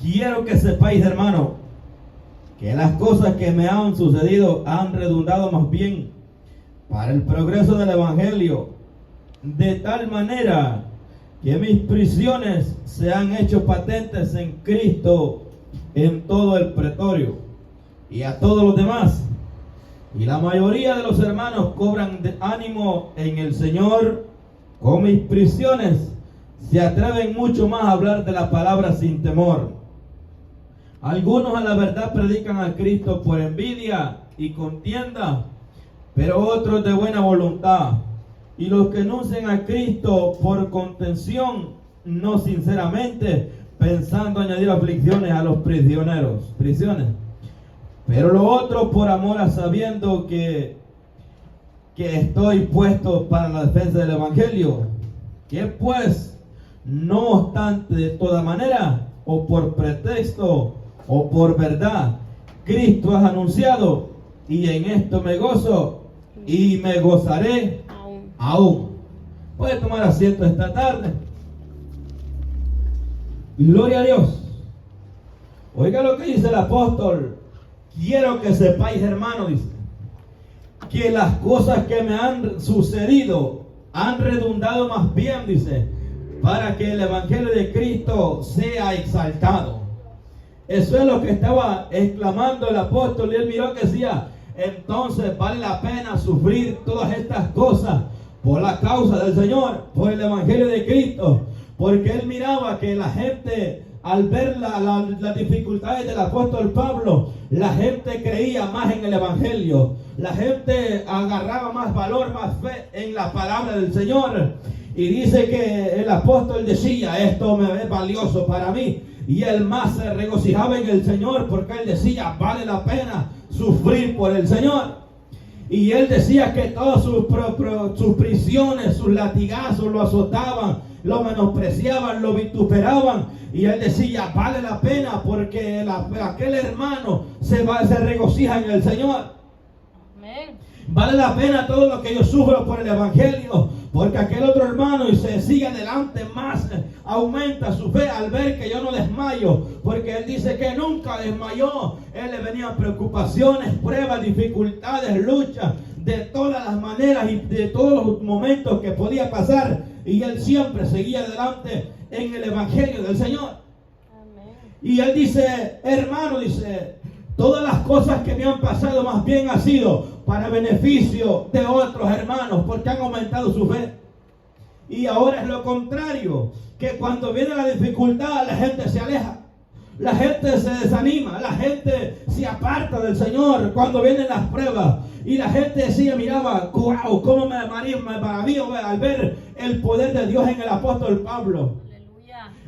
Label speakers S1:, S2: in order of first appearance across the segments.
S1: quiero que sepáis, hermano, que las cosas que me han sucedido han redundado más bien para el progreso del Evangelio, de tal manera que mis prisiones se han hecho patentes en Cristo en todo el pretorio y a todos los demás. Y la mayoría de los hermanos cobran de ánimo en el Señor. Con mis prisiones se atreven mucho más a hablar de la palabra sin temor. Algunos a la verdad predican a Cristo por envidia y contienda, pero otros de buena voluntad. Y los que anuncian a Cristo por contención, no sinceramente, pensando añadir aflicciones a los prisioneros. Pero lo otro por amor a sabiendo que estoy puesto para la defensa del Evangelio. Que pues, no obstante, de toda manera, o por pretexto, o por verdad, Cristo es anunciado, y en esto me gozo, y me gozaré aún. Puede tomar asiento esta tarde. Gloria a Dios. Oiga lo que dice el apóstol. Quiero que sepáis, hermano, dice, que las cosas que me han sucedido han redundado más bien, dice, para que el Evangelio de Cristo sea exaltado. Eso es lo que estaba exclamando el apóstol, y él miró que decía, entonces vale la pena sufrir todas estas cosas por la causa del Señor, por el Evangelio de Cristo, porque él miraba que la gente, al ver las dificultades del apóstol Pablo, la gente creía más en el Evangelio, la gente agarraba más valor, más fe en la palabra del Señor. Y dice que el apóstol decía, esto me es valioso para mí, y él más se regocijaba en el Señor, porque él decía, vale la pena sufrir por el Señor. Y él decía que todas sus prisiones, sus latigazos lo azotaban, lo menospreciaban, lo vituperaban, y él decía, vale la pena, porque aquel hermano se regocija en el Señor. Amén. Vale la pena todo lo que yo sufro por el Evangelio, porque aquel otro hermano y se sigue adelante más, aumenta su fe al ver que yo no desmayo, porque él dice que nunca desmayó. Él le venían preocupaciones, pruebas, dificultades, luchas, de todas las maneras y de todos los momentos que podía pasar, y él siempre seguía adelante en el Evangelio del Señor. Amén. Y él dice, hermano, dice, todas las cosas que me han pasado más bien ha sido para beneficio de otros hermanos, porque han aumentado su fe. Y ahora es lo contrario, que cuando viene la dificultad la gente se aleja, la gente se desanima, la gente se aparta del Señor cuando vienen las pruebas. Y la gente decía, miraba, wow, cómo me maravillo al ver el poder de Dios en el apóstol Pablo.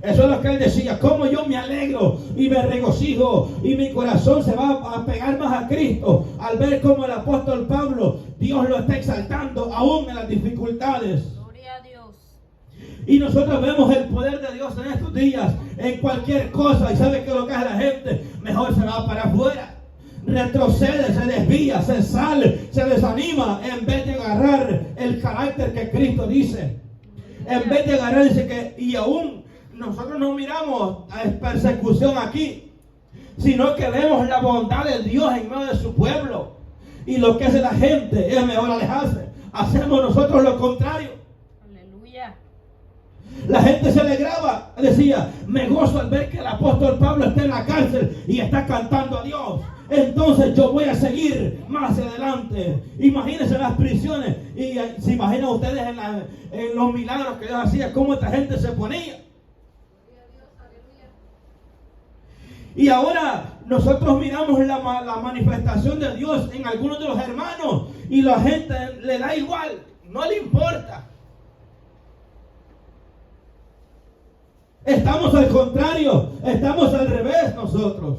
S1: Eso es lo que él decía, cómo yo me alegro y me regocijo y mi corazón se va a pegar más a Cristo al ver cómo el apóstol Pablo, Dios lo está exaltando aún en las dificultades. Gloria a Dios. Y nosotros vemos el poder de Dios en estos días, en cualquier cosa, y ¿sabe qué es lo que hace la gente? Mejor se va para afuera, retrocede, se desvía, se sale, se desanima, en vez de agarrar el carácter que Cristo dice. En vez de agarrar, dice que, y aún nosotros no miramos a persecución aquí, sino que vemos la bondad de Dios en medio de su pueblo. Y lo que hace la gente es mejor alejarse. Hacemos nosotros lo contrario. Aleluya. La gente se alegraba, decía, me gozo al ver que el apóstol Pablo está en la cárcel y está cantando a Dios. Entonces yo voy a seguir más adelante. Imagínense las prisiones. Y se imaginan ustedes en los milagros que Dios hacía, cómo esta gente se ponía. Y ahora nosotros miramos la manifestación de Dios en algunos de los hermanos y la gente le da igual, no le importa. Estamos al contrario, estamos al revés nosotros.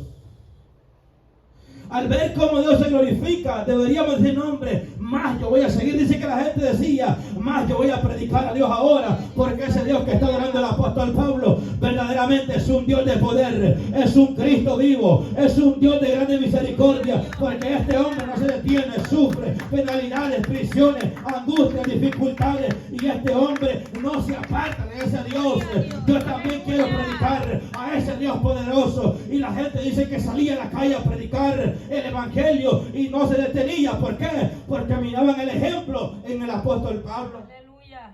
S1: al ver cómo Dios se glorifica, deberíamos decir, no, hombre, más yo voy a seguir. Dice que la gente decía, más yo voy a predicar a Dios ahora, porque ese Dios que está adorando el apóstol Pablo verdaderamente es un Dios de poder, es un Cristo vivo, es un Dios de grande misericordia, porque este hombre no se detiene, sufre penalidades, prisiones, angustias, dificultades, y este hombre no se aparta de ese Dios. Yo también quiero predicar a ese Dios poderoso. Y la gente dice que salía a la calle a predicar el evangelio y no se detenía. ¿Por qué? Porque miraban el ejemplo en el apóstol Pablo.
S2: Aleluya.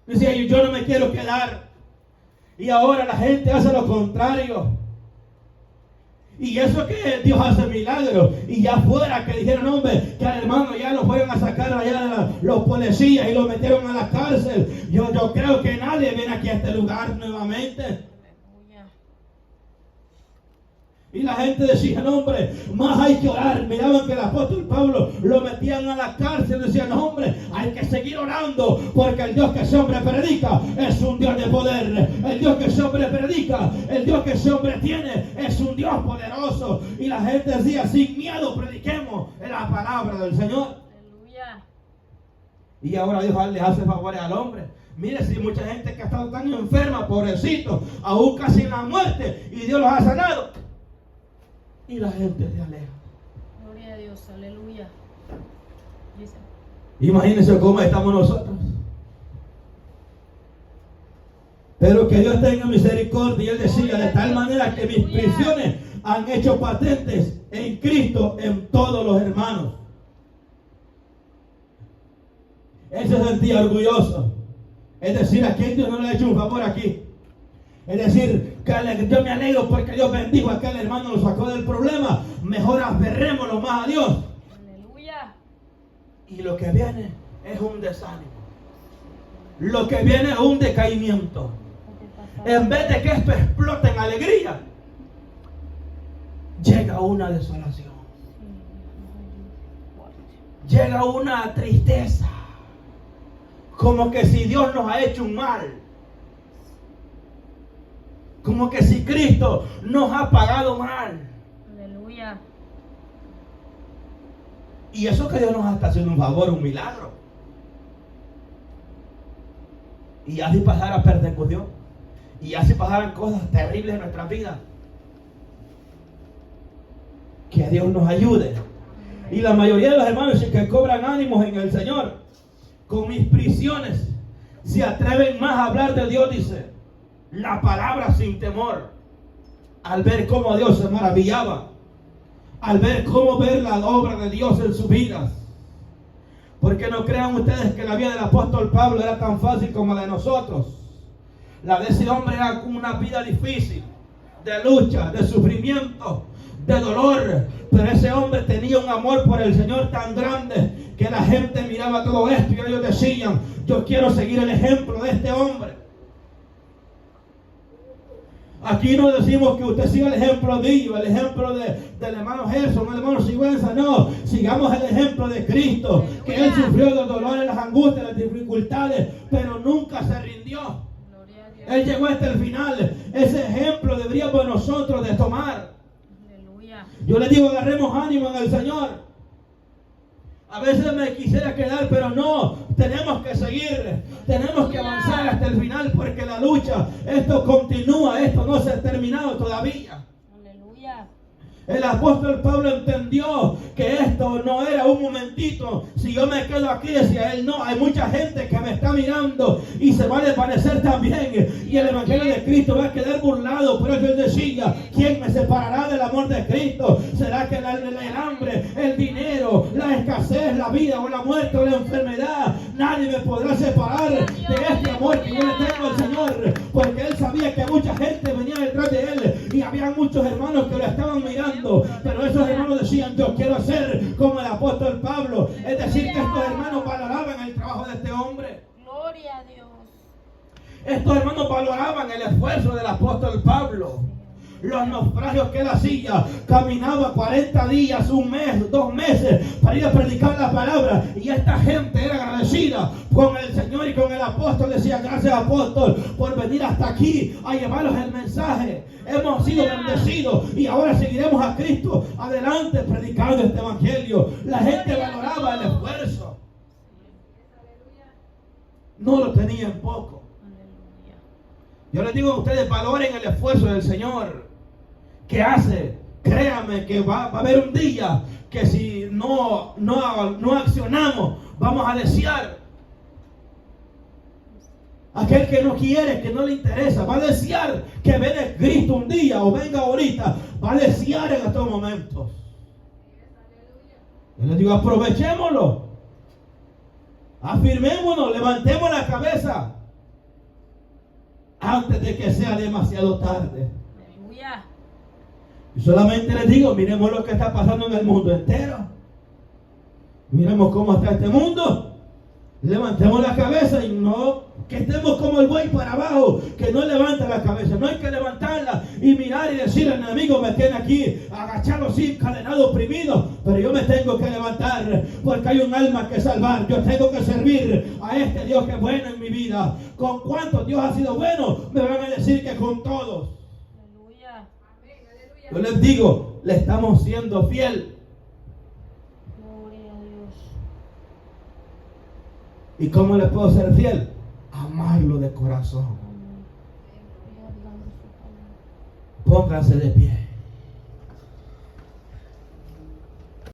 S1: Decía, yo no me quiero quedar. Y ahora la gente hace lo contrario. Y eso que Dios hace milagros. Y ya fuera que dijeron, hombre, que al hermano ya lo fueron a sacar allá los policías y lo metieron a la cárcel. Yo creo que nadie viene aquí a este lugar nuevamente. Y la gente decía, no, hombre, más hay que orar. Miraban que el apóstol Pablo lo metían a la cárcel. Decían, no, hombre, hay que seguir orando, porque el Dios que ese hombre predica es un Dios de poder. El Dios que ese hombre predica, el Dios que ese hombre tiene, es un Dios poderoso. Y la gente decía, sin miedo prediquemos la palabra del Señor.
S2: Aleluya.
S1: Y ahora Dios les hace favores al hombre. Mire, si mucha gente que ha estado tan enferma, pobrecito, aún casi en la muerte, y Dios los ha sanado. Y la gente se aleja.
S2: Gloria a Dios, aleluya.
S1: Imagínense cómo estamos nosotros. Pero que Dios tenga misericordia. Y Él decía, de tal manera que mis prisiones han hecho patentes en Cristo en todos los hermanos. Él se sentía orgulloso. Es decir, ¿a quién Dios no le ha hecho un favor aquí? Es decir, que yo me alegro porque Dios bendijo a aquel hermano, lo sacó del problema. Mejor aferrémonos más a Dios.
S2: Aleluya.
S1: Y lo que viene es un desánimo. Lo que viene es un decaimiento. En vez de que esto explote en alegría, llega una desolación. Llega una tristeza. Como que si Dios nos ha hecho un mal. Como que si Cristo nos ha pagado mal.
S2: Aleluya.
S1: Y eso que Dios nos está haciendo un favor, un milagro. Y así pasara persecución. Y así pasaran cosas terribles en nuestra vida. Que Dios nos ayude. Y la mayoría de los hermanos que cobran ánimos en el Señor, con mis prisiones, se atreven más a hablar de Dios, dice. La palabra sin temor, al ver cómo Dios se maravillaba, al ver cómo ver la obra de Dios en sus vidas. Porque no crean ustedes que la vida del apóstol Pablo era tan fácil como la de nosotros. La de ese hombre era una vida difícil, de lucha, de sufrimiento, de dolor. Pero ese hombre tenía un amor por el Señor tan grande que la gente miraba todo esto y ellos decían, yo quiero seguir el ejemplo de este hombre. Aquí no decimos que usted siga el ejemplo mío, el ejemplo del hermano Gerson, el hermano Sigüenza, no. Sigamos el ejemplo de Cristo, que Él sufrió los dolores, las angustias, las dificultades, pero nunca se rindió. Él llegó hasta el final. Ese ejemplo deberíamos nosotros de tomar. Yo les digo, agarremos ánimo en el Señor. A veces me quisiera quedar, pero no, tenemos que seguir, tenemos que avanzar hasta el final, porque la lucha, esto continúa, esto no se ha terminado todavía.
S2: Aleluya.
S1: El apóstol Pablo entendió que esto no era un momentito. Si yo me quedo aquí, decía él, no, hay mucha gente que me está mirando y se va a desvanecer también. Y el evangelio de Cristo va a quedar burlado. Por eso él decía, ¿quién me separará del amor de Cristo? ¿Será que el hambre, el dinero, la escasez, la vida o la muerte o la enfermedad? Nadie me podrá separar de este amor que yo le tengo al Señor. Porque él sabía que mucha gente venía detrás de él y había muchos hermanos que lo estaban mirando. Pero esos hermanos decían, yo quiero ser como el apóstol Pablo. Es decir, que estos hermanos valoraban el trabajo de este hombre.
S2: Gloria a Dios.
S1: Estos hermanos valoraban el esfuerzo del apóstol Pablo. los naufragios que él hacía. Caminaba 40 días, un mes, 2 meses para ir a predicar la palabra. Y esta gente era agradecida con el Señor y con el apóstol. Decía: gracias, apóstol, por venir hasta aquí a llevarnos el mensaje. Hemos sido bendecidos y ahora seguiremos a Cristo adelante predicando este evangelio. La gente valoraba el esfuerzo. No lo tenían poco.
S2: Aleluya.
S1: Yo les digo a ustedes: valoren el esfuerzo del Señor que hace. Créanme que va a haber un día que si no accionamos, vamos a desear. Aquel que no quiere, que no le interesa, va a desear que venga Cristo un día o venga ahorita. Va a desear en estos momentos. Yo les digo: aprovechémoslo. Afirmémonos, levantemos la cabeza antes de que sea demasiado tarde.
S2: Aleluya.
S1: Y solamente les digo: miremos lo que está pasando en el mundo entero. Miremos cómo está este mundo. Levantemos la cabeza y no que estemos como el buey para abajo, que no levanta la cabeza. No hay que levantarla y mirar y decir: el enemigo me tiene aquí agachado, así, encadenado, oprimido, pero yo me tengo que levantar porque hay un alma que salvar. Yo tengo que servir a este Dios que es bueno en mi vida. ¿Con cuántos Dios ha sido bueno? Me van a decir que con todos.
S2: Aleluya.
S1: Yo les digo: le estamos siendo fiel.
S2: Gloria a Dios.
S1: ¿Y cómo le puedo ser fiel? Amarlo de corazón.
S2: Amén. Guardando su palabra.
S1: Pónganse de pie.